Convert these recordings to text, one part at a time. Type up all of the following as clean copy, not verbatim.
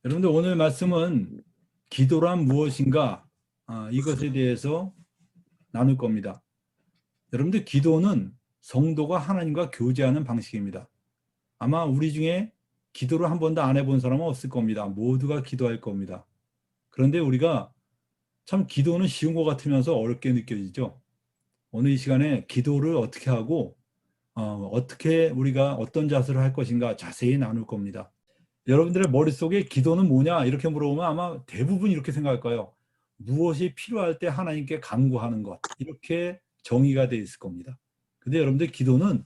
여러분들 오늘 말씀은 기도란 무엇인가 이것에 대해서 나눌 겁니다. 여러분들 기도는 성도가 하나님과 교제하는 방식입니다. 아마 우리 중에 기도를 한 번도 안 해본 사람은 없을 겁니다. 모두가 기도할 겁니다. 그런데 우리가 참 기도는 쉬운 것 같으면서 어렵게 느껴지죠. 오늘 이 시간에 기도를 어떻게 하고 어떻게 우리가 어떤 자세를 할 것인가 자세히 나눌 겁니다. 여러분들의 머릿속에 기도는 뭐냐 이렇게 물어보면 아마 대부분 이렇게 생각할 거예요. 무엇이 필요할 때 하나님께 간구하는 것, 이렇게 정의가 되어 있을 겁니다. 근데 여러분들 기도는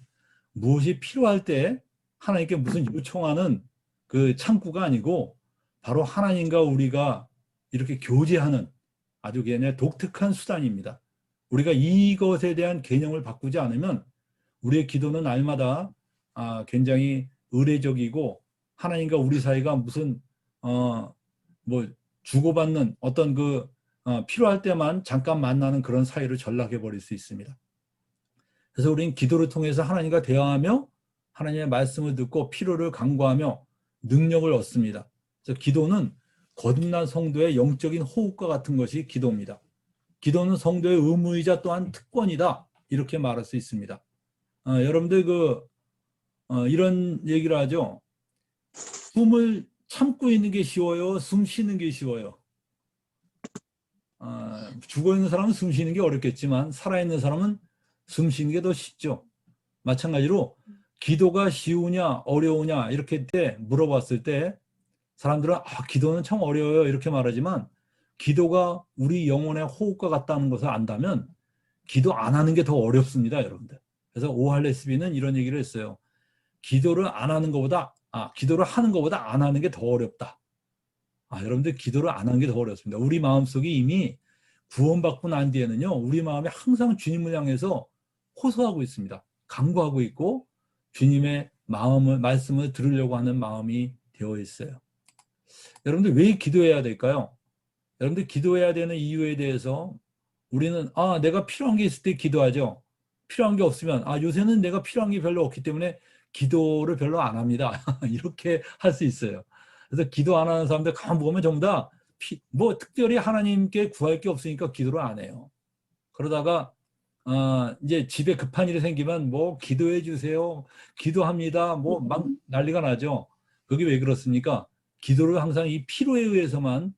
무엇이 필요할 때 하나님께 무슨 요청하는 그 창구가 아니고 바로 하나님과 우리가 이렇게 교제하는 아주 그냥 독특한 수단입니다. 우리가 이것에 대한 개념을 바꾸지 않으면 우리의 기도는 날마다 굉장히 의례적이고 하나님과 우리 사이가 무슨 뭐 주고받는 어떤 필요할 때만 잠깐 만나는 그런 사이를 전락해 버릴 수 있습니다. 그래서 우리는 기도를 통해서 하나님과 대화하며 하나님의 말씀을 듣고 필요를 간구하며 능력을 얻습니다. 그래서 기도는 거듭난 성도의 영적인 호흡과 같은 것이 기도입니다. 기도는 성도의 의무이자 또한 특권이다, 이렇게 말할 수 있습니다. 여러분들 이런 얘기를 하죠. 숨을 참고 있는 게 쉬워요, 숨 쉬는 게 쉬워요? 죽어 있는 사람은 숨 쉬는 게 어렵겠지만 살아있는 사람은 숨 쉬는 게 더 쉽죠. 마찬가지로 기도가 쉬우냐 어려우냐 이렇게 물어봤을 때 사람들은 기도는 참 어려워요 이렇게 말하지만, 기도가 우리 영혼의 호흡과 같다는 것을 안다면 기도 안 하는 게 더 어렵습니다, 여러분들. 그래서 오할레스비는 이런 얘기를 했어요. 기도를 안 하는 것보다 기도를 하는 것보다 안 하는 게 더 어렵다. 여러분들 기도를 안 하는 게 더 어렵습니다. 우리 마음속이 이미 구원받고 난 뒤에는요, 우리 마음이 항상 주님을 향해서 호소하고 있습니다. 간구하고 있고 주님의 말씀을 들으려고 하는 마음이 되어 있어요. 여러분들 왜 기도해야 될까요? 여러분들 기도해야 되는 이유에 대해서 우리는 내가 필요한 게 있을 때 기도하죠. 필요한 게 없으면 요새는 내가 필요한 게 별로 없기 때문에 기도를 별로 안 합니다. 이렇게 할 수 있어요. 그래서 기도 안 하는 사람들 가만 보면 전부 다 특별히 하나님께 구할 게 없으니까 기도를 안 해요. 그러다가 이제 집에 급한 일이 생기면 기도해 주세요, 기도합니다, 막 난리가 나죠. 그게 왜 그렇습니까? 기도를 항상 이 필요에 의해서만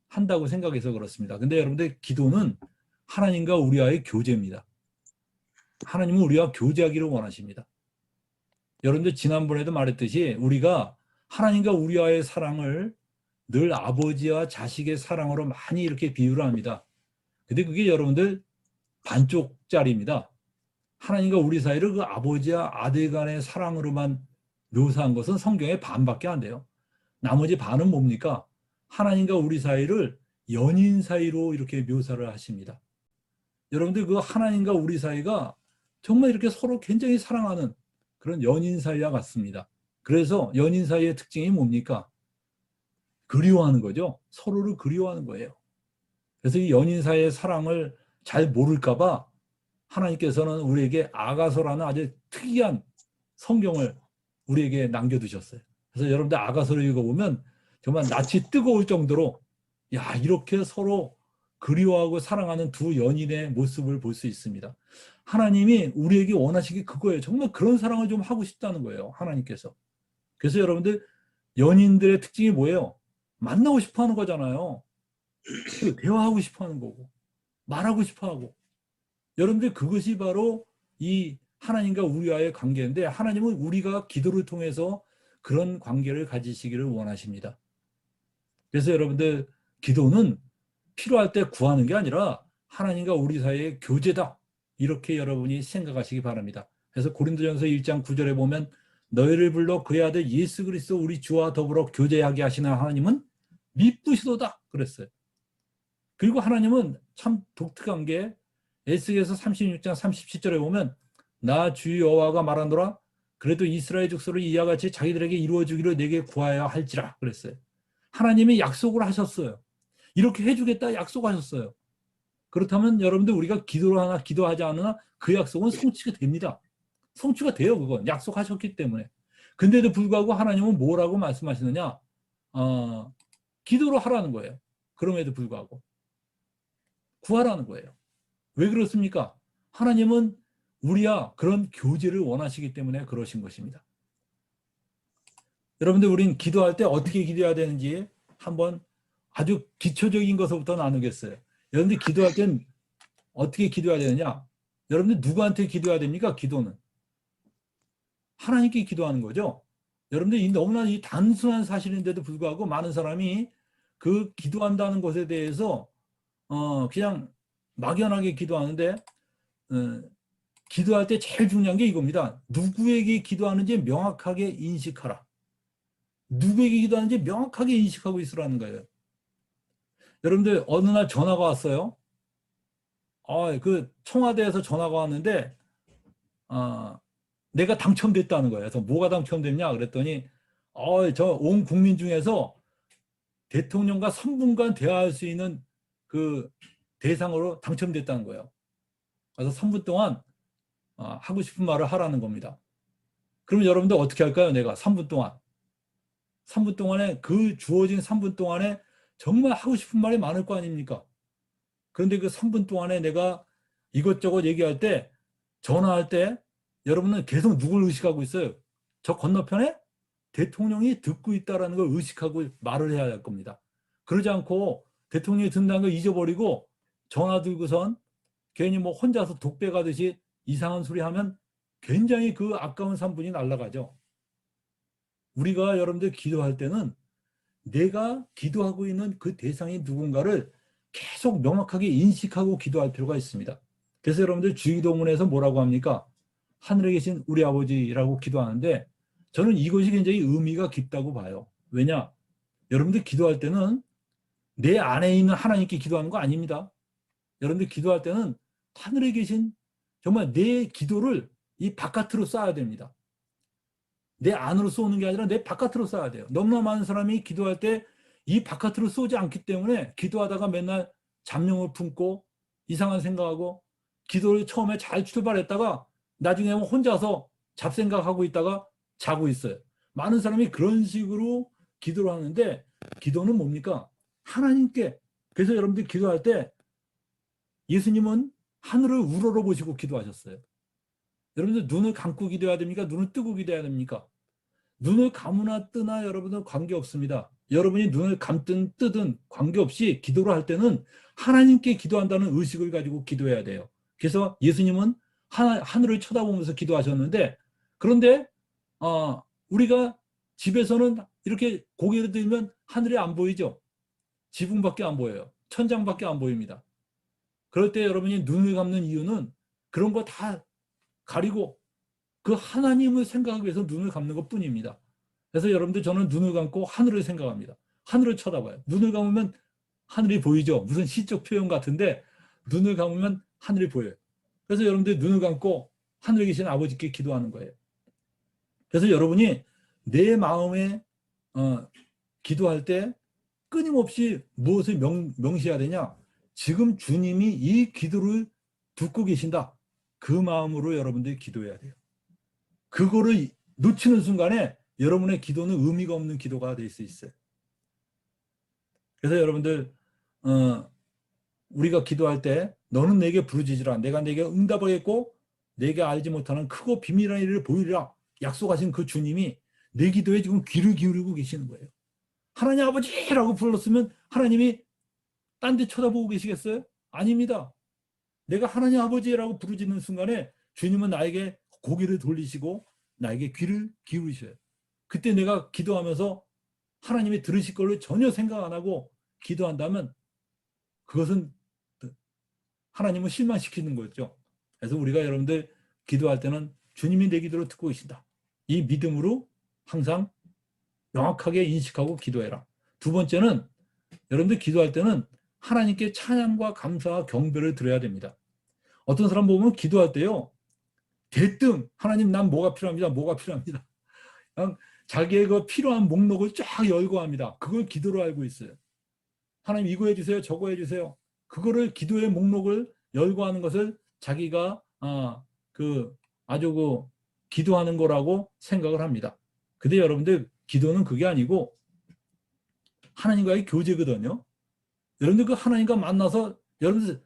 한다고 생각해서 그렇습니다. 근데 여러분들 기도는 하나님과 우리와의 교제입니다. 하나님은 우리와 교제하기를 원하십니다. 여러분들 지난번에도 말했듯이 우리가 하나님과 우리와의 사랑을 늘 아버지와 자식의 사랑으로 많이 이렇게 비유를 합니다. 근데 그게 여러분들 반쪽짜리입니다. 하나님과 우리 사이를 그 아버지와 아들 간의 사랑으로만 묘사한 것은 성경의 반밖에 안 돼요. 나머지 반은 뭡니까? 하나님과 우리 사이를 연인 사이로 이렇게 묘사를 하십니다. 여러분들 그 하나님과 우리 사이가 정말 이렇게 서로 굉장히 사랑하는 그런 연인 사이와 같습니다. 그래서 연인 사이의 특징이 뭡니까? 그리워하는 거죠. 서로를 그리워하는 거예요. 그래서 이 연인 사이의 사랑을 잘 모를까 봐 하나님께서는 우리에게 아가서라는 아주 특이한 성경을 우리에게 남겨두셨어요. 그래서 여러분들 아가서를 읽어보면 정말 낯이 뜨거울 정도로 이렇게 서로 그리워하고 사랑하는 두 연인의 모습을 볼 수 있습니다. 하나님이 우리에게 원하시기 그거예요. 정말 그런 사랑을 좀 하고 싶다는 거예요, 하나님께서. 그래서 여러분들 연인들의 특징이 뭐예요? 만나고 싶어 하는 거잖아요. 대화하고 싶어 하는 거고 말하고 싶어 하고. 여러분들 그것이 바로 이 하나님과 우리와의 관계인데, 하나님은 우리가 기도를 통해서 그런 관계를 가지시기를 원하십니다. 그래서 여러분들 기도는 필요할 때 구하는 게 아니라 하나님과 우리 사이의 교제다, 이렇게 여러분이 생각하시기 바랍니다. 그래서 고린도전서 1장 9절에 보면 너희를 불러 그의 아들 예수 그리스도 우리 주와 더불어 교제하게 하시는 하나님은 미쁘시도다 그랬어요. 그리고 하나님은 참 독특한 게 에스겔서 36장 37절에 보면 나 주 여호와가 말하노라 그래도 이스라엘 족속을 이와 같이 자기들에게 이루어주기를 내게 구하여야 할지라 그랬어요. 하나님이 약속을 하셨어요. 이렇게 해주겠다 약속하셨어요. 그렇다면 여러분들 우리가 기도를 하나 기도하지 않으나 그 약속은 성취가 됩니다. 성취가 돼요. 그건 약속하셨기 때문에. 근데도 불구하고 하나님은 뭐라고 말씀하시느냐? 기도를 하라는 거예요. 그럼에도 불구하고 구하라는 거예요. 왜 그렇습니까? 하나님은 우리와 그런 교제를 원하시기 때문에 그러신 것입니다. 여러분들, 우린 기도할 때 어떻게 기도해야 되는지 한번 아주 기초적인 것부터 나누겠어요. 여러분들 기도할 땐 어떻게 기도해야 되느냐? 여러분들 누구한테 기도해야 됩니까? 기도는 하나님께 기도하는 거죠. 여러분들 너무나 이 단순한 사실인데도 불구하고 많은 사람이 그 기도한다는 것에 대해서 그냥 막연하게 기도하는데, 기도할 때 제일 중요한 게 이겁니다. 누구에게 기도하는지 명확하게 인식하라. 누구에게 기도하는지 명확하게 인식하고 있으라는 거예요. 여러분들 어느 날 전화가 왔어요. 그 청와대에서 전화가 왔는데 내가 당첨됐다는 거예요. 그래서 뭐가 당첨됐냐 그랬더니 저 온 국민 중에서 대통령과 3분간 대화할 수 있는 그 대상으로 당첨됐다는 거예요. 그래서 3분 동안 하고 싶은 말을 하라는 겁니다. 그럼 여러분들 어떻게 할까요? 내가 3분 동안에 그 주어진 3분 동안에 정말 하고 싶은 말이 많을 거 아닙니까? 그런데 그 3분 동안에 내가 이것저것 얘기할 때, 전화할 때 여러분은 계속 누굴 의식하고 있어요? 저 건너편에 대통령이 듣고 있다는 걸 의식하고 말을 해야 할 겁니다. 그러지 않고 대통령이 듣는다는 걸 잊어버리고 전화 들고선 괜히 뭐 혼자서 독배 가듯이 이상한 소리 하면 굉장히 그 아까운 3분이 날아가죠. 우리가 여러분들 기도할 때는 내가 기도하고 있는 그 대상이 누군가를 계속 명확하게 인식하고 기도할 필요가 있습니다. 그래서 여러분들 주기도문에서 뭐라고 합니까? 하늘에 계신 우리 아버지라고 기도하는데, 저는 이것이 굉장히 의미가 깊다고 봐요. 왜냐? 여러분들 기도할 때는 내 안에 있는 하나님께 기도하는 거 아닙니다. 여러분들 기도할 때는 하늘에 계신, 정말 내 기도를 이 바깥으로 쏴야 됩니다. 내 안으로 쏘는 게 아니라 내 바깥으로 쏴야 돼요. 너무나 많은 사람이 기도할 때 이 바깥으로 쏘지 않기 때문에 기도하다가 맨날 잡념을 품고 이상한 생각하고, 기도를 처음에 잘 출발했다가 나중에 혼자서 잡생각하고 있다가 자고 있어요. 많은 사람이 그런 식으로 기도를 하는데, 기도는 뭡니까? 하나님께. 그래서 여러분들 기도할 때 예수님은 하늘을 우러러보시고 기도하셨어요. 여러분들 눈을 감고 기도해야 됩니까? 눈을 뜨고 기도해야 됩니까? 눈을 감으나 뜨나 여러분은 관계없습니다. 여러분이 눈을 감든 뜨든 관계없이 기도를 할 때는 하나님께 기도한다는 의식을 가지고 기도해야 돼요. 그래서 예수님은 하늘을 쳐다보면서 기도하셨는데, 그런데 우리가 집에서는 이렇게 고개를 들면 하늘이 안 보이죠. 지붕밖에 안 보여요. 천장밖에 안 보입니다. 그럴 때 여러분이 눈을 감는 이유는 그런 거 다 가리고 그 하나님을 생각하기 위해서 눈을 감는 것 뿐입니다. 그래서 여러분들, 저는 눈을 감고 하늘을 생각합니다. 하늘을 쳐다봐요. 눈을 감으면 하늘이 보이죠. 무슨 시적 표현 같은데 눈을 감으면 하늘이 보여요. 그래서 여러분들 눈을 감고 하늘에 계신 아버지께 기도하는 거예요. 그래서 여러분이 내 마음에 기도할 때 끊임없이 무엇을 명시해야 되냐? 지금 주님이 이 기도를 듣고 계신다. 그 마음으로 여러분들이 기도해야 돼요. 그거를 놓치는 순간에 여러분의 기도는 의미가 없는 기도가 될 수 있어요. 그래서 여러분들 우리가 기도할 때 너는 내게 부르짖으라. 내가 내게 응답하겠고 내게 알지 못하는 크고 비밀한 일을 보이리라. 약속하신 그 주님이 내 기도에 지금 귀를 기울이고 계시는 거예요. 하나님 아버지라고 불렀으면 하나님이 딴 데 쳐다보고 계시겠어요? 아닙니다. 내가 하나님 아버지라고 부르짖는 순간에 주님은 나에게 고개를 돌리시고 나에게 귀를 기울이셔요. 그때 내가 기도하면서 하나님이 들으실 걸로 전혀 생각 안 하고 기도한다면 그것은 하나님을 실망시키는 거죠. 그래서 우리가 여러분들 기도할 때는 주님이 내 기도를 듣고 계신다. 이 믿음으로 항상 명확하게 인식하고 기도해라. 두 번째는, 여러분들 기도할 때는 하나님께 찬양과 감사와 경배를 드려야 됩니다. 어떤 사람 보면 기도할 때요, 대뜸 하나님 난 뭐가 필요합니다. 뭐가 필요합니다. 그냥 자기의 그 필요한 목록을 쫙 열고 합니다. 그걸 기도로 알고 있어요. 하나님 이거 해주세요. 저거 해주세요. 그거를 기도의 목록을 열고 하는 것을 자기가 아주 기도하는 거라고 생각을 합니다. 근데 여러분들 기도는 그게 아니고 하나님과의 교제거든요. 여러분들 그 하나님과 만나서 여러분들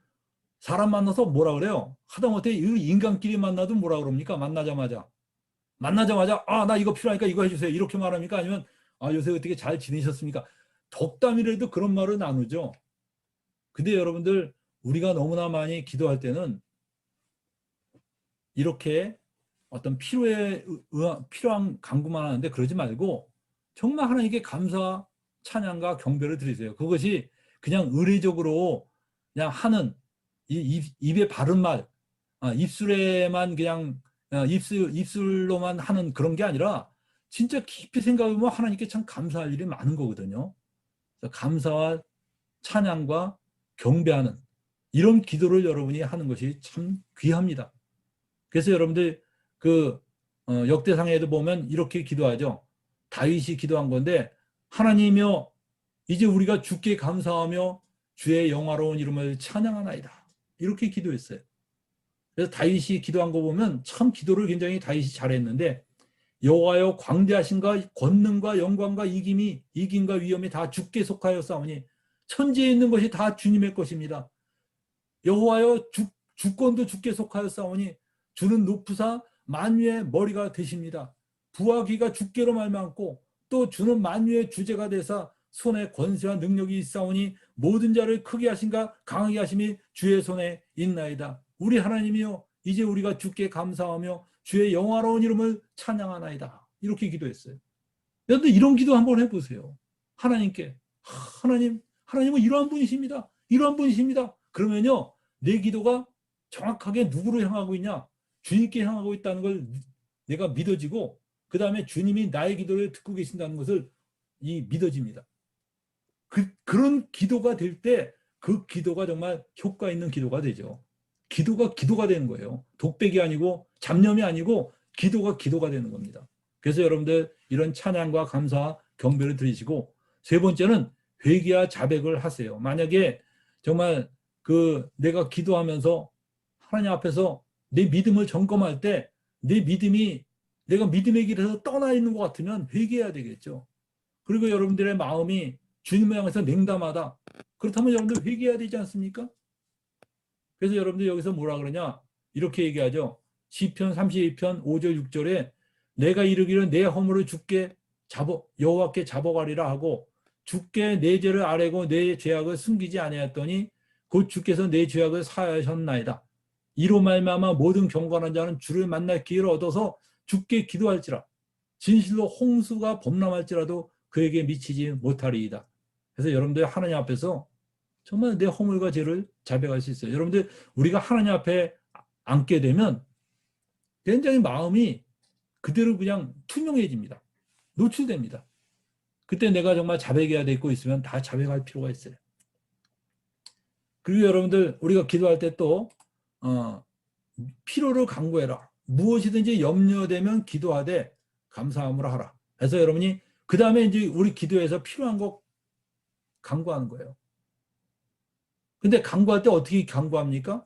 사람 만나서 뭐라 그래요? 하다못해 인간끼리 만나도 뭐라 그럽니까? 만나자마자 아, 나 이거 필요하니까 이거 해주세요. 이렇게 말합니까? 아니면 아, 요새 어떻게 잘 지내셨습니까? 덕담이라도 그런 말은 나누죠. 근데 여러분들 우리가 너무나 많이 기도할 때는 이렇게 어떤 필요한 간구만 하는데 그러지 말고 정말 하나님께 감사, 찬양과 경배를 드리세요. 그것이 그냥 의례적으로 그냥 하는 입에 바른 말, 입술에만 그냥 입술로만 하는 그런 게 아니라 진짜 깊이 생각해보면 하나님께 참 감사할 일이 많은 거거든요. 그래서 감사와 찬양과 경배하는 이런 기도를 여러분이 하는 것이 참 귀합니다. 그래서 여러분들 그 역대상에도 보면 이렇게 기도하죠. 다윗이 기도한 건데 하나님이여 이제 우리가 주께 감사하며 주의 영화로운 이름을 찬양하나이다. 이렇게 기도했어요. 그래서 다윗이 기도한 거 보면 참 기도를 굉장히 다윗이 잘했는데 여호와여 광대하신가 권능과 영광과 이김과 위엄이 다 주께 속하였사오니 천지에 있는 것이 다 주님의 것입니다. 여호와여 주권도 주께 속하였사오니 주는 높으사 만유의 머리가 되십니다. 부와 귀가 주께로 말미암고 또 주는 만유의 주제가 되사 손에 권세와 능력이 있사오니 모든 자를 크게 하신가 강하게 하심이 주의 손에 있나이다. 우리 하나님이여 이제 우리가 주께 감사하며 주의 영화로운 이름을 찬양하나이다. 이렇게 기도했어요. 여러분들 이런 기도 한번 해보세요. 하나님께 하나님은 이러한 분이십니다. 이러한 분이십니다. 그러면요 내 기도가 정확하게 누구를 향하고 있냐? 주님께 향하고 있다는 걸 내가 믿어지고 그 다음에 주님이 나의 기도를 듣고 계신다는 것을 믿어집니다. 그런 기도가 될 때 그 기도가 정말 효과 있는 기도가 되죠. 기도가 되는 거예요. 독백이 아니고 잡념이 아니고 기도가 되는 겁니다. 그래서 여러분들 이런 찬양과 감사, 경배를 드리시고 세 번째는 회개와 자백을 하세요. 만약에 정말 내가 기도하면서 하나님 앞에서 내 믿음을 점검할 때 내 믿음이 내가 믿음의 길에서 떠나 있는 것 같으면 회개해야 되겠죠. 그리고 여러분들의 마음이 주님을 향해서 냉담하다. 그렇다면 여러분들 회개해야 되지 않습니까? 그래서 여러분들 여기서 뭐라 그러냐? 이렇게 얘기하죠. 시편 32편 5절 6절에 내가 이르기를 내 허물을 주께 여호와께 잡아가리라 하고 주께 내 죄를 아뢰고 내 죄악을 숨기지 아니하였더니 곧 주께서 내 죄악을 사하셨나이다. 이로 말미암아 모든 경건한 자는 주를 만날 기회를 얻어서 주께 기도할지라 진실로 홍수가 범람할지라도 그에게 미치지 못하리이다. 그래서 여러분들 하나님 앞에서 정말 내 허물과 죄를 자백할 수 있어요. 여러분들 우리가 하나님 앞에 앉게 되면 굉장히 마음이 그대로 그냥 투명해집니다. 노출됩니다. 그때 내가 정말 자백해야 될 거 있으면 다 자백할 필요가 있어요. 그리고 여러분들 우리가 기도할 때 또 필요를 간구해라. 무엇이든지 염려되면 기도하되 감사함으로 하라. 그래서 여러분이 그 다음에 이제 우리 기도에서 필요한 거 간구하는 거예요. 근데 간구할 때 어떻게 간구합니까?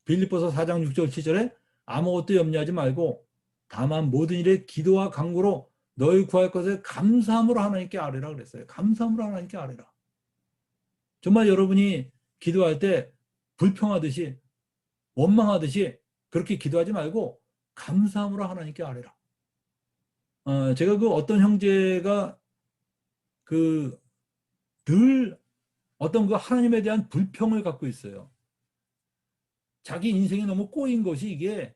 빌립보서 4장 6절 7절에 아무것도 염려하지 말고 다만 모든 일에 기도와 간구로 너희 구할 것을 감사함으로 하나님께 아뢰라 그랬어요. 감사함으로 하나님께 아뢰라. 정말 여러분이 기도할 때 불평하듯이 원망하듯이 그렇게 기도하지 말고 감사함으로 하나님께 아뢰라. 제가 어떤 형제가 늘 어떤 하나님에 대한 불평을 갖고 있어요. 자기 인생이 너무 꼬인 것이 이게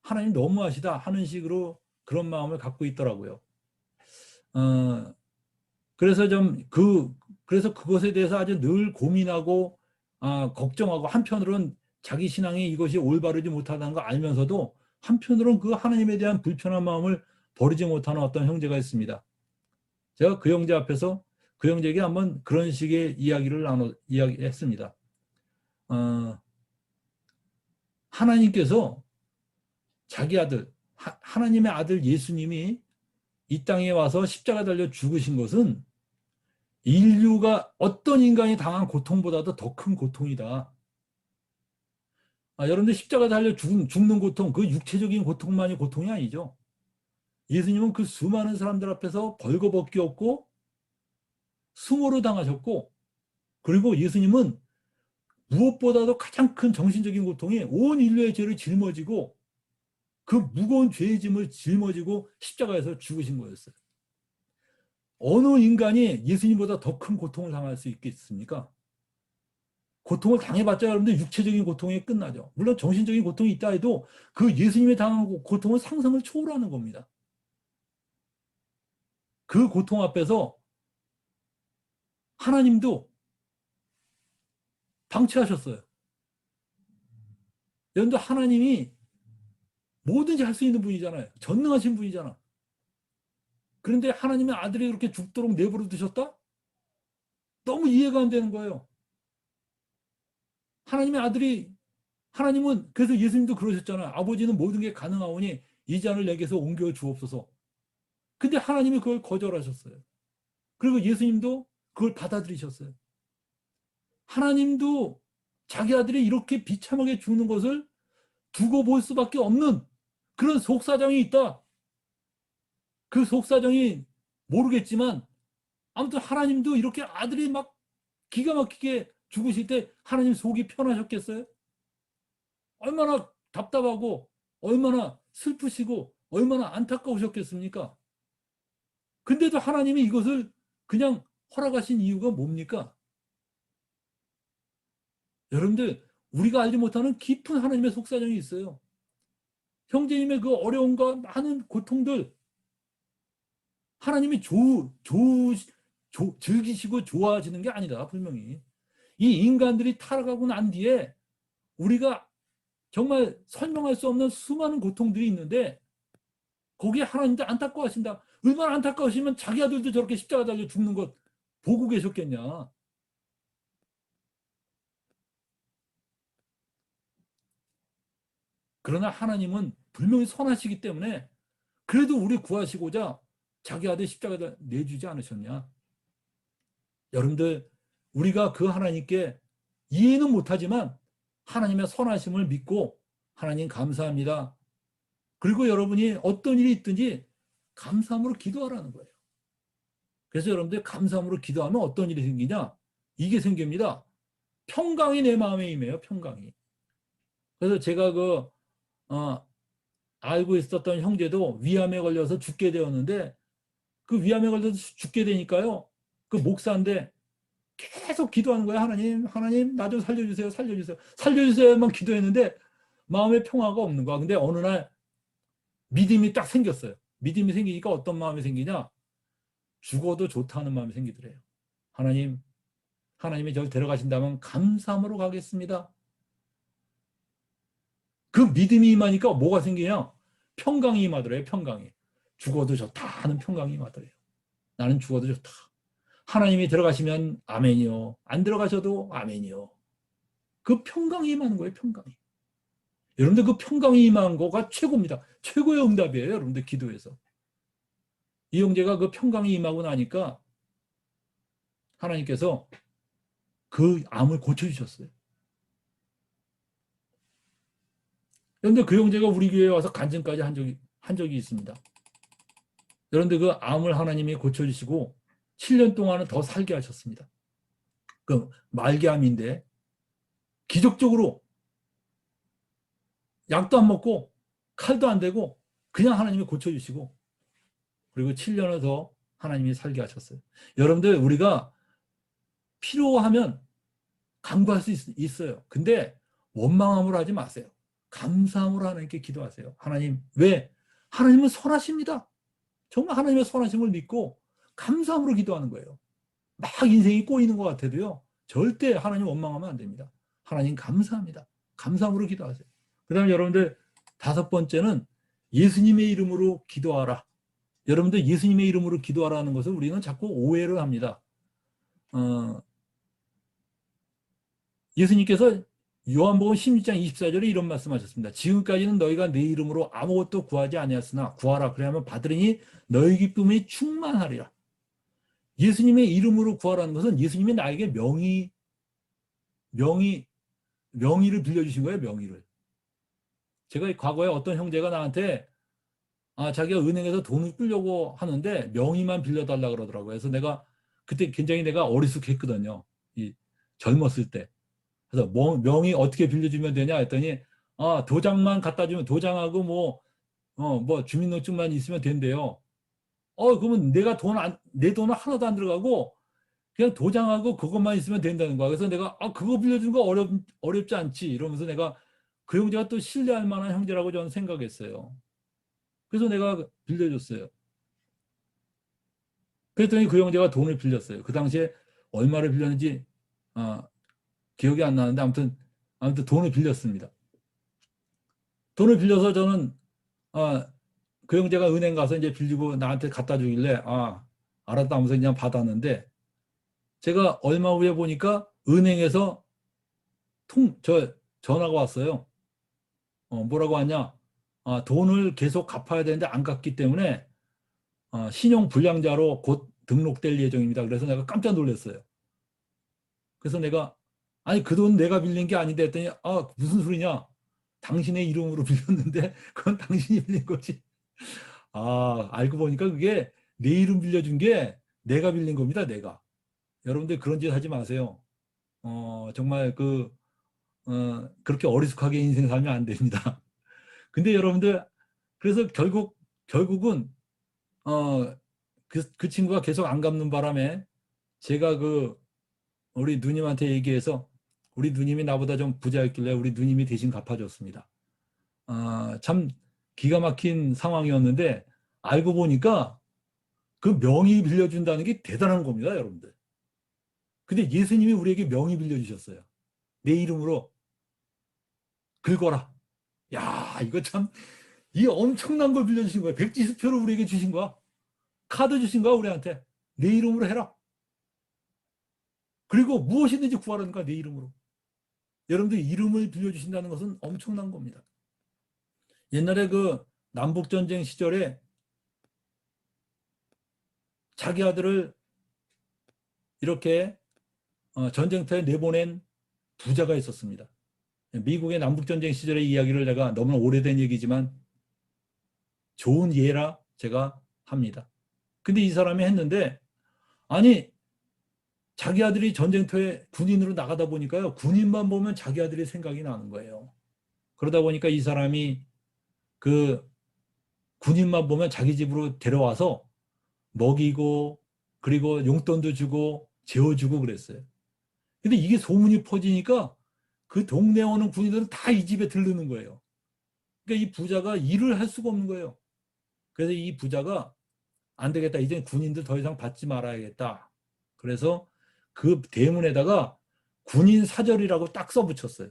하나님 너무하시다 하는 식으로 그런 마음을 갖고 있더라고요. 그래서 그래서 그것에 대해서 아주 늘 고민하고 걱정하고 한편으로는 자기 신앙이 이것이 올바르지 못하다는 거 알면서도 한편으로는 그 하나님에 대한 불편한 마음을 버리지 못하는 어떤 형제가 있습니다. 제가 그 형제 앞에서 그 형제에게 한번 그런 식의 이야기했습니다. 하나님께서 자기 아들, 하나님의 아들 예수님이 이 땅에 와서 십자가 달려 죽으신 것은 인류가 어떤 인간이 당한 고통보다도 더 큰 고통이다. 여러분들 십자가 달려 죽는 고통, 그 육체적인 고통만이 고통이 아니죠. 예수님은 그 수많은 사람들 앞에서 벌거벗기 없고 수모를 당하셨고, 그리고 예수님은 무엇보다도 가장 큰 정신적인 고통이 온 인류의 죄를 짊어지고 그 무거운 죄의 짐을 짊어지고 십자가에서 죽으신 거였어요. 어느 인간이 예수님보다 더 큰 고통을 당할 수 있겠습니까? 고통을 당해봤자 여러분들 육체적인 고통에 끝나죠. 물론 정신적인 고통이 있다 해도 그 예수님이 당한 고통은 상상을 초월하는 겁니다. 그 고통 앞에서 하나님도 방치하셨어요. 여러분들 하나님이 뭐든지 할 수 있는 분이잖아요. 전능하신 분이잖아. 그런데 하나님의 아들이 그렇게 죽도록 내버려 두셨다? 너무 이해가 안 되는 거예요. 하나님의 아들이, 하나님은, 그래서 예수님도 그러셨잖아요. 아버지는 모든 게 가능하오니 이 잔을 내게서 옮겨 주옵소서. 근데 하나님이 그걸 거절하셨어요. 그리고 예수님도 그걸 받아들이셨어요. 하나님도 자기 아들이 이렇게 비참하게 죽는 것을 두고 볼 수밖에 없는 그런 속사정이 있다. 그 속사정이 모르겠지만 아무튼 하나님도 이렇게 아들이 막 기가 막히게 죽으실 때 하나님 속이 편하셨겠어요? 얼마나 답답하고 얼마나 슬프시고 얼마나 안타까우셨겠습니까? 근데도 하나님이 이것을 그냥 허락하신 이유가 뭡니까? 여러분들, 우리가 알지 못하는 깊은 하나님의 속사정이 있어요. 형제님의 그 어려움과 많은 고통들, 하나님이 즐기시고 좋아하시는 게 아니다, 분명히. 이 인간들이 타락하고 난 뒤에 우리가 정말 설명할 수 없는 수많은 고통들이 있는데 거기에 하나님도 안타까워하신다. 얼마나 안타까우시면 자기 아들도 저렇게 십자가 달려 죽는 것 보고 계셨겠냐. 그러나 하나님은 분명히 선하시기 때문에 그래도 우리 구하시고자 자기 아들 십자가에 내주지 않으셨냐. 여러분들, 우리가 그 하나님께 이해는 못하지만 하나님의 선하심을 믿고 하나님 감사합니다. 그리고 여러분이 어떤 일이 있든지 감사함으로 기도하라는 거예요. 그래서 여러분들 감사함으로 기도하면 어떤 일이 생기냐? 이게 생깁니다. 평강이 내 마음에 임해요. 평강이. 그래서 제가 알고 있었던 형제도 위암에 걸려서 죽게 되었는데 그 위암에 걸려서 죽게 되니까요. 그 목사인데 계속 기도하는 거예요. 하나님, 하나님, 나 좀 살려주세요. 살려주세요. 살려주세요만 기도했는데 마음에 평화가 없는 거야. 근데 어느 날 믿음이 딱 생겼어요. 믿음이 생기니까 어떤 마음이 생기냐? 죽어도 좋다는 마음이 생기더래요. 하나님, 하나님이 저를 데려가신다면 감사함으로 가겠습니다. 그 믿음이 임하니까 뭐가 생기냐? 평강이 임하더래요. 평강이. 죽어도 좋다 하는 평강이 임하더래요. 나는 죽어도 좋다. 하나님이 들어가시면 아멘이요. 안 들어가셔도 아멘이요. 그 평강이 임하는 거예요. 평강이. 여러분들 그 평강이 임한 거가 최고입니다. 최고의 응답이에요. 여러분들 기도에서. 이 형제가 그 평강이 임하고 나니까 하나님께서 그 암을 고쳐주셨어요. 그런데 그 형제가 우리 교회에 와서 간증까지 한 적이 있습니다. 그런데 그 암을 하나님이 고쳐주시고 7년 동안은 더 살게 하셨습니다. 그 말기암인데 기적적으로 약도 안 먹고 칼도 안 대고 그냥 하나님이 고쳐주시고 그리고 7년을 더 하나님이 살게 하셨어요. 여러분들 우리가 필요하면 간구할 수 있어요. 근데 원망함으로 하지 마세요. 감사함으로 하나님께 기도하세요. 하나님, 왜? 하나님은 선하십니다. 정말 하나님의 선하심을 믿고 감사함으로 기도하는 거예요. 막 인생이 꼬이는 것 같아도요. 절대 하나님 원망하면 안 됩니다. 하나님 감사합니다. 감사함으로 기도하세요. 그 다음에 여러분들 5번째는 예수님의 이름으로 기도하라. 여러분들 예수님의 이름으로 기도하라는 것을 우리는 자꾸 오해를 합니다. 예수님께서 요한복음 16장 24절에 이런 말씀하셨습니다. 지금까지는 너희가 내 이름으로 아무것도 구하지 아니하였으나 구하라 그래야만 받으리니 너희 기쁨이 충만하리라. 예수님의 이름으로 구하라는 것은 예수님이 나에게 명의를 빌려주신 거예요. 명의를. 제가 과거에 어떤 형제가 나한테 자기가 은행에서 돈을 끌려고 하는데 명의만 빌려달라 그러더라고요. 그래서 내가 그때 굉장히 내가 어리숙했거든요. 젊었을 때. 그래서 명의 어떻게 빌려주면 되냐 했더니 도장만 갖다 주면 도장하고 뭐 주민등록증만 있으면 된대요. 그러면 내 돈은 하나도 안 들어가고 그냥 도장하고 그것만 있으면 된다는 거야. 그래서 내가 그거 빌려주는 거 어렵지 않지 이러면서 내가 그 형제가 또 신뢰할 만한 형제라고 저는 생각했어요. 그래서 내가 빌려줬어요. 그랬더니 그 형제가 돈을 빌렸어요. 그 당시에 얼마를 빌렸는지 기억이 안 나는데 아무튼 돈을 빌렸습니다. 돈을 빌려서 저는 그 형제가 은행 가서 이제 빌리고 나한테 갖다 주길래 알았다 하면서 그냥 받았는데 제가 얼마 후에 보니까 은행에서 전화가 왔어요. 뭐라고 하냐? 돈을 계속 갚아야 되는데 안 갚기 때문에 신용 불량자로 곧 등록될 예정입니다. 그래서 내가 깜짝 놀랐어요. 그래서 내가 아니 그 돈 내가 빌린 게 아닌데 했더니 무슨 소리냐? 당신의 이름으로 빌렸는데 그건 당신이 빌린 거지. 알고 보니까 그게 내 이름 빌려준 게 내가 빌린 겁니다. 내가. 여러분들 그런 짓 하지 마세요. 정말 그렇게 어리숙하게 인생 살면 안 됩니다. 근데 여러분들 그래서 결국은 그 친구가 계속 안 갚는 바람에 제가 우리 누님한테 얘기해서 우리 누님이 나보다 좀 부자였길래 우리 누님이 대신 갚아줬습니다. 참 기가 막힌 상황이었는데 알고 보니까 그 명의 빌려준다는 게 대단한 겁니다, 여러분들. 근데 예수님이 우리에게 명의 빌려주셨어요. 내 이름으로 긁어라. 야, 이거 참, 이 엄청난 걸 빌려주신 거야. 백지수표를 우리에게 주신 거야. 카드 주신 거야, 우리한테. 내 이름으로 해라. 그리고 무엇이든지 구하라니까, 내 이름으로. 여러분들 이름을 빌려주신다는 것은 엄청난 겁니다. 옛날에 남북전쟁 시절에 자기 아들을 이렇게 전쟁터에 내보낸 부자가 있었습니다. 미국의 남북전쟁 시절의 이야기를 내가 너무나 오래된 얘기지만 좋은 예라 제가 합니다. 근데 이 사람이 했는데 아니 자기 아들이 전쟁터에 군인으로 나가다 보니까요. 군인만 보면 자기 아들이 생각이 나는 거예요. 그러다 보니까 이 사람이 군인만 보면 자기 집으로 데려와서 먹이고 그리고 용돈도 주고 재워주고 그랬어요. 근데 이게 소문이 퍼지니까 그 동네에 오는 군인들은 다 이 집에 들르는 거예요. 그러니까 이 부자가 일을 할 수가 없는 거예요. 그래서 이 부자가 안 되겠다. 이제 군인들 더 이상 받지 말아야겠다. 그래서 그 대문에다가 군인 사절이라고 딱 써붙였어요.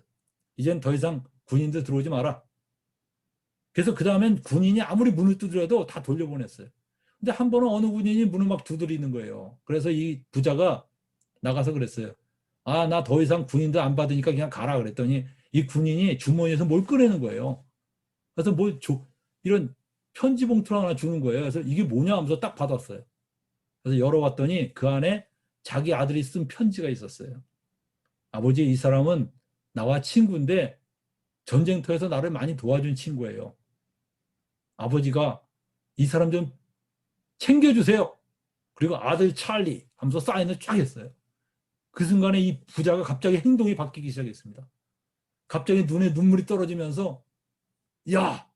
이젠 더 이상 군인들 들어오지 마라. 그래서 그 다음엔 군인이 아무리 문을 두드려도 다 돌려보냈어요. 근데 한 번은 어느 군인이 문을 막 두드리는 거예요. 그래서 이 부자가 나가서 그랬어요. 나 더 이상 군인들 안 받으니까 그냥 가라 그랬더니 이 군인이 주머니에서 뭘 꺼내는 거예요. 그래서 이런 편지 봉투를 하나 주는 거예요. 그래서 이게 뭐냐 하면서 딱 받았어요. 그래서 열어봤더니 그 안에 자기 아들이 쓴 편지가 있었어요. 아버지, 이 사람은 나와 친구인데 전쟁터에서 나를 많이 도와준 친구예요. 아버지가 이 사람 좀 챙겨주세요. 그리고 아들 찰리 하면서 사인을 쫙 했어요. 그 순간에 이 부자가 갑자기 행동이 바뀌기 시작했습니다. 갑자기 눈에 눈물이 떨어지면서 야,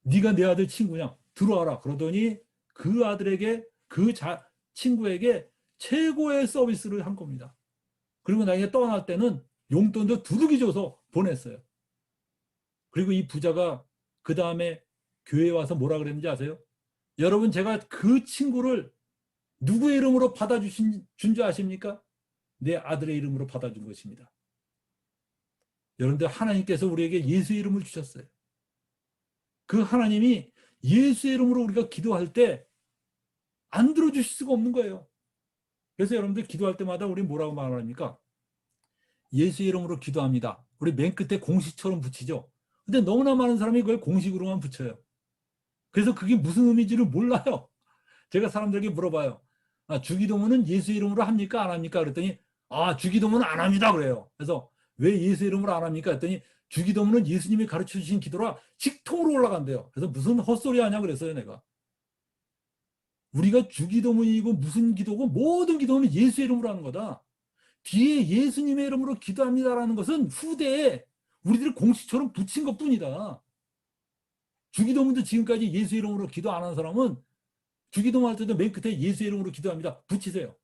네가 내 아들 친구냐? 들어와라. 그러더니 그 아들에게 친구에게 최고의 서비스를 한 겁니다. 그리고 나중에 떠날 때는 용돈도 두둑이 줘서 보냈어요. 그리고 이 부자가 그 다음에 교회에 와서 뭐라 그랬는지 아세요? 여러분, 제가 그 친구를 누구의 이름으로 받아준 줄 아십니까? 내 아들의 이름으로 받아준 것입니다. 여러분들, 하나님께서 우리에게 예수의 이름을 주셨어요. 그 하나님이 예수의 이름으로 우리가 기도할 때 안 들어주실 수가 없는 거예요. 그래서 여러분들 기도할 때마다 우리 뭐라고 말합니까? 예수의 이름으로 기도합니다. 우리 맨 끝에 공식처럼 붙이죠. 근데 너무나 많은 사람이 그걸 공식으로만 붙여요. 그래서 그게 무슨 의미인지를 몰라요. 제가 사람들에게 물어봐요. 주기도문은 예수 이름으로 합니까? 안 합니까? 그랬더니 주기도문은 안 합니다. 그래요. 그래서 왜 예수 이름으로 안 합니까? 그랬더니 주기도문은 예수님이 가르쳐 주신 기도라 직통으로 올라간대요. 그래서 무슨 헛소리 하냐 그랬어요, 내가. 우리가 주기도문이고 무슨 기도고 모든 기도는 예수의 이름으로 하는 거다. 뒤에 예수님의 이름으로 기도합니다라는 것은 후대에 우리들이 공식처럼 붙인 것뿐이다. 주기도문도 지금까지 예수 이름으로 기도 안 하는 사람은 주기도문 할 때도 맨 끝에 예수 이름으로 기도합니다. 붙이세요.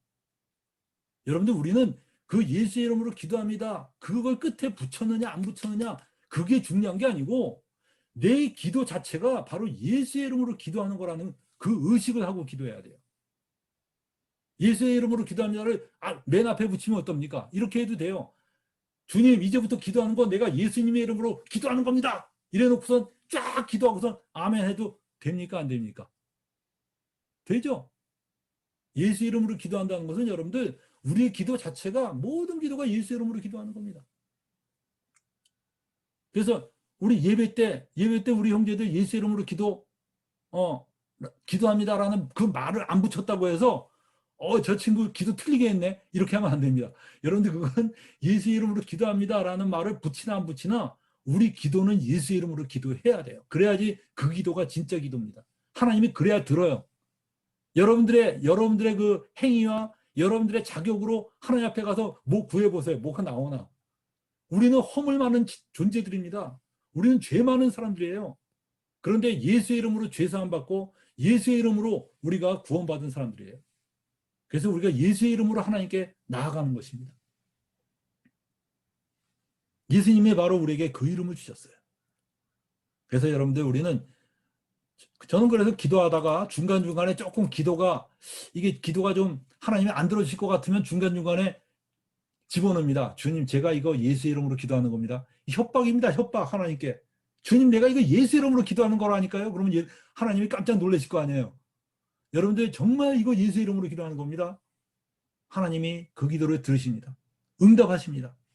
여러분들 우리는 그 예수 이름으로 기도합니다. 그걸 끝에 붙였느냐 안 붙였느냐 그게 중요한 게 아니고 내 기도 자체가 바로 예수의 이름으로 기도하는 거라는 그 의식을 하고 기도해야 돼요. 예수의 이름으로 기도합니다를 맨 앞에 붙이면 어떻습니까? 이렇게 해도 돼요. 주님 이제부터 기도하는 건 내가 예수님의 이름으로 기도하는 겁니다. 이래놓고선 쫙 기도하고선 아멘 해도 됩니까? 안 됩니까? 되죠? 예수 이름으로 기도한다는 것은 여러분들 우리의 기도 자체가 모든 기도가 예수 이름으로 기도하는 겁니다. 그래서 우리 예배 때 우리 형제들 예수 이름으로 기도합니다라는 그 말을 안 붙였다고 해서 저 친구 기도 틀리게 했네 이렇게 하면 안 됩니다. 여러분들 그건 예수 이름으로 기도합니다라는 말을 붙이나 안 붙이나 우리 기도는 예수 이름으로 기도해야 돼요. 그래야지 그 기도가 진짜 기도입니다. 하나님이 그래야 들어요. 여러분들의 그 행위와 여러분들의 자격으로 하나님 앞에 가서 뭐 구해보세요. 뭐가 나오나. 우리는 허물 많은 존재들입니다. 우리는 죄 많은 사람들이에요. 그런데 예수의 이름으로 죄 사함 받고 예수의 이름으로 우리가 구원받은 사람들이에요. 그래서 우리가 예수의 이름으로 하나님께 나아가는 것입니다. 예수님이 바로 우리에게 그 이름을 주셨어요. 그래서 여러분들 우리는 저는 그래서 기도하다가 중간중간에 조금 기도가 좀 하나님이 안 들어주실 것 같으면 중간중간에 집어넣습니다. 주님 제가 이거 예수 이름으로 기도하는 겁니다. 협박입니다. 협박 하나님께. 주님 내가 이거 예수 이름으로 기도하는 거라니까요. 그러면 하나님이 깜짝 놀라실 거 아니에요. 여러분들 정말 이거 예수 이름으로 기도하는 겁니다. 하나님이 그 기도를 들으십니다. 응답하십니다.